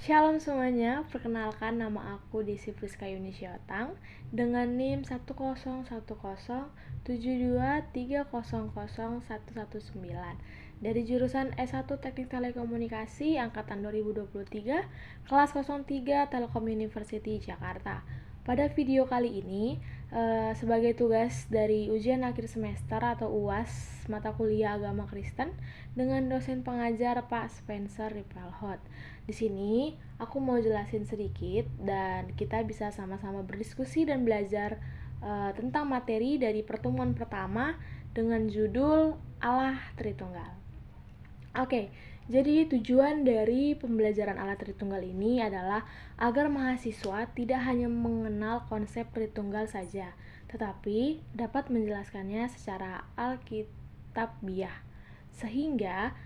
Shalom semuanya, perkenalkan nama aku Desi Priska Yunisyotang dengan NIM 1010723000119 dari jurusan S1 Teknik Telekomunikasi angkatan 2023 kelas 03 Telkom University Jakarta. Pada video kali ini sebagai tugas dari ujian akhir semester atau UAS mata kuliah agama Kristen dengan dosen pengajar Pak Spencer Ripalhot. Di sini aku mau jelasin sedikit dan kita bisa sama-sama berdiskusi dan belajar tentang materi dari pertemuan pertama dengan judul Allah Tritunggal. Oke, jadi tujuan dari pembelajaran Allah Tritunggal ini adalah agar mahasiswa tidak hanya mengenal konsep Tritunggal saja, tetapi dapat menjelaskannya secara alkitabiah, sehingga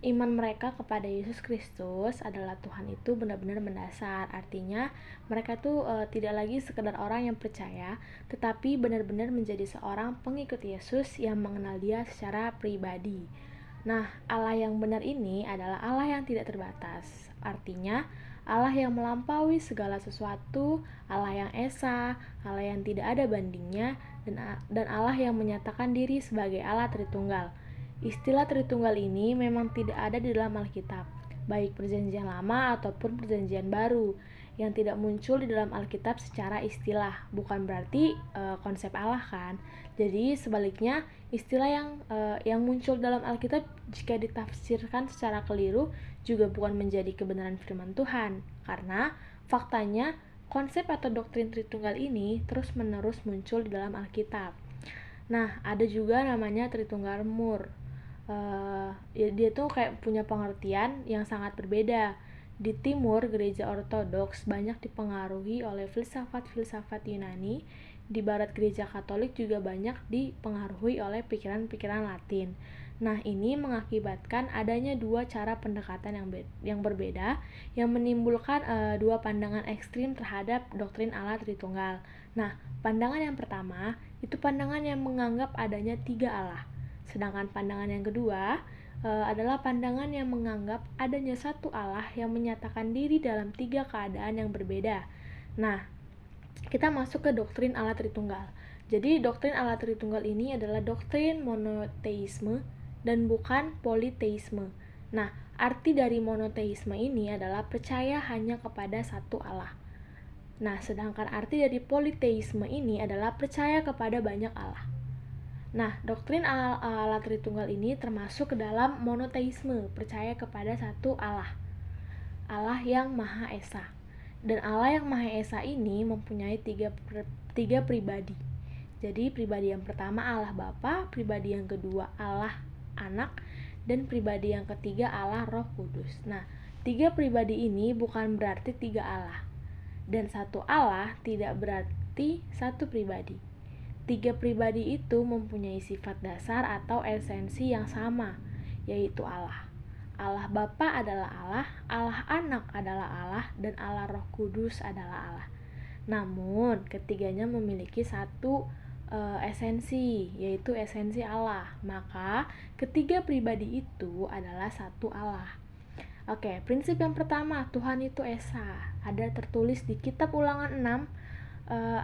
iman mereka kepada Yesus Kristus adalah Tuhan itu benar-benar mendasar. Artinya mereka tuh tidak lagi sekedar orang yang percaya, tetapi benar-benar menjadi seorang pengikut Yesus yang mengenal Dia secara pribadi. Nah, Allah yang benar ini adalah Allah yang tidak terbatas. Artinya, Allah yang melampaui segala sesuatu, Allah yang esa, Allah yang tidak ada bandingnya, dan Allah yang menyatakan diri sebagai Allah Tritunggal. Istilah Tritunggal ini memang tidak ada di dalam Alkitab, baik Perjanjian Lama ataupun Perjanjian Baru, yang tidak muncul di dalam Alkitab secara istilah. Bukan berarti konsep Allah kan. Jadi sebaliknya, istilah yang muncul dalam Alkitab jika ditafsirkan secara keliru juga bukan menjadi kebenaran firman Tuhan, karena faktanya konsep atau doktrin Tritunggal ini terus-menerus muncul di dalam Alkitab. Nah, ada juga namanya Tritunggal Mur. Dia tuh kayak punya pengertian yang sangat berbeda. Di timur, gereja ortodoks banyak dipengaruhi oleh filsafat-filsafat Yunani. Di barat, gereja Katolik juga banyak dipengaruhi oleh pikiran-pikiran Latin. Nah, ini mengakibatkan adanya dua cara pendekatan yang berbeda yang menimbulkan dua pandangan ekstrim terhadap doktrin Allah Tritunggal. Nah, pandangan yang pertama itu pandangan yang menganggap adanya tiga Allah. Sedangkan pandangan yang kedua adalah pandangan yang menganggap adanya satu Allah yang menyatakan diri dalam tiga keadaan yang berbeda. Nah, kita masuk ke doktrin Allah Tritunggal. Jadi doktrin Allah Tritunggal ini adalah doktrin monoteisme dan bukan politeisme. Nah, arti dari monoteisme ini adalah percaya hanya kepada satu Allah. Nah, sedangkan arti dari politeisme ini adalah percaya kepada banyak Allah. Nah, doktrin Allah Tritunggal ini termasuk ke dalam monoteisme, percaya kepada satu Allah, Allah yang Maha Esa. Dan Allah yang Maha Esa ini mempunyai tiga pribadi. Jadi pribadi yang pertama Allah Bapa, pribadi yang kedua Allah Anak, dan pribadi yang ketiga Allah Roh Kudus. Nah, tiga pribadi ini bukan berarti tiga Allah, dan satu Allah tidak berarti satu pribadi. Tiga pribadi itu mempunyai sifat dasar atau esensi yang sama, yaitu Allah. Allah Bapa adalah Allah, Allah Anak adalah Allah, dan Allah Roh Kudus adalah Allah. Namun, ketiganya memiliki satu esensi, yaitu esensi Allah. Maka, ketiga pribadi itu adalah satu Allah. Oke, prinsip yang pertama, Tuhan itu Esa. Ada tertulis di Kitab Ulangan 6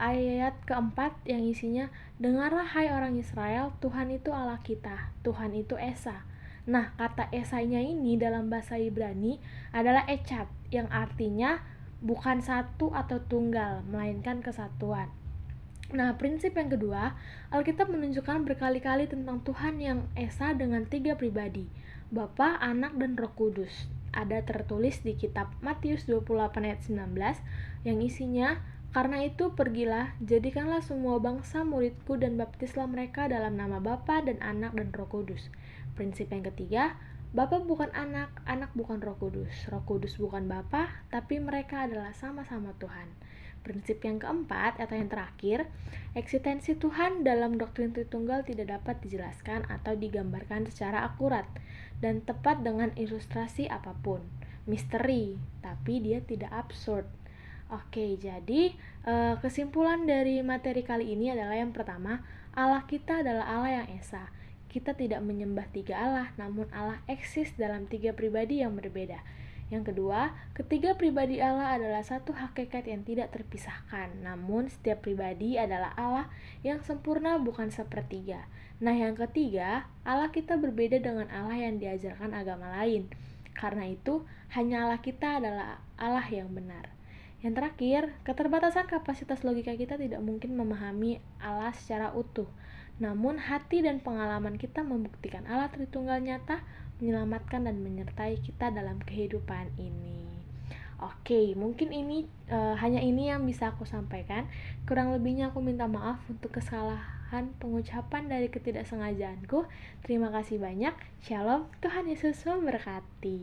ayat keempat yang isinya, dengarlah hai orang Israel, Tuhan itu Allah kita, Tuhan itu Esa. Nah, kata Esanya ini dalam bahasa Ibrani adalah echad, yang artinya bukan satu atau tunggal, melainkan kesatuan. Nah, prinsip yang kedua, Alkitab menunjukkan berkali-kali tentang Tuhan yang Esa dengan tiga pribadi, Bapa, Anak, dan Roh Kudus. Ada tertulis di kitab Matius 28 ayat 19 yang isinya, karena itu pergilah, jadikanlah semua bangsa muridku dan baptislah mereka dalam nama Bapa dan Anak dan Roh Kudus. Prinsip yang ketiga, Bapa bukan Anak, Anak bukan Roh Kudus bukan Bapa, tapi mereka adalah sama-sama Tuhan. Prinsip yang keempat atau yang terakhir, eksistensi Tuhan dalam doktrin Tritunggal tidak dapat dijelaskan atau digambarkan secara akurat dan tepat dengan ilustrasi apapun. Misteri, tapi dia tidak absurd. Oke, jadi kesimpulan dari materi kali ini adalah yang pertama, Allah kita adalah Allah yang Esa. Kita tidak menyembah tiga Allah, namun Allah eksis dalam tiga pribadi yang berbeda. Yang kedua, ketiga pribadi Allah adalah satu hakikat yang tidak terpisahkan. Namun, setiap pribadi adalah Allah yang sempurna, bukan sepertiga. Nah, yang ketiga, Allah kita berbeda dengan Allah yang diajarkan agama lain. Karena itu, hanya Allah kita adalah Allah yang benar. Yang terakhir, keterbatasan kapasitas logika kita tidak mungkin memahami Allah secara utuh. Namun, hati dan pengalaman kita membuktikan Allah Tritunggal nyata, menyelamatkan dan menyertai kita dalam kehidupan ini. Oke, mungkin ini hanya ini yang bisa aku sampaikan. Kurang lebihnya aku minta maaf untuk kesalahan pengucapan dari ketidaksengajaanku. Terima kasih banyak. Shalom, Tuhan Yesus memberkati.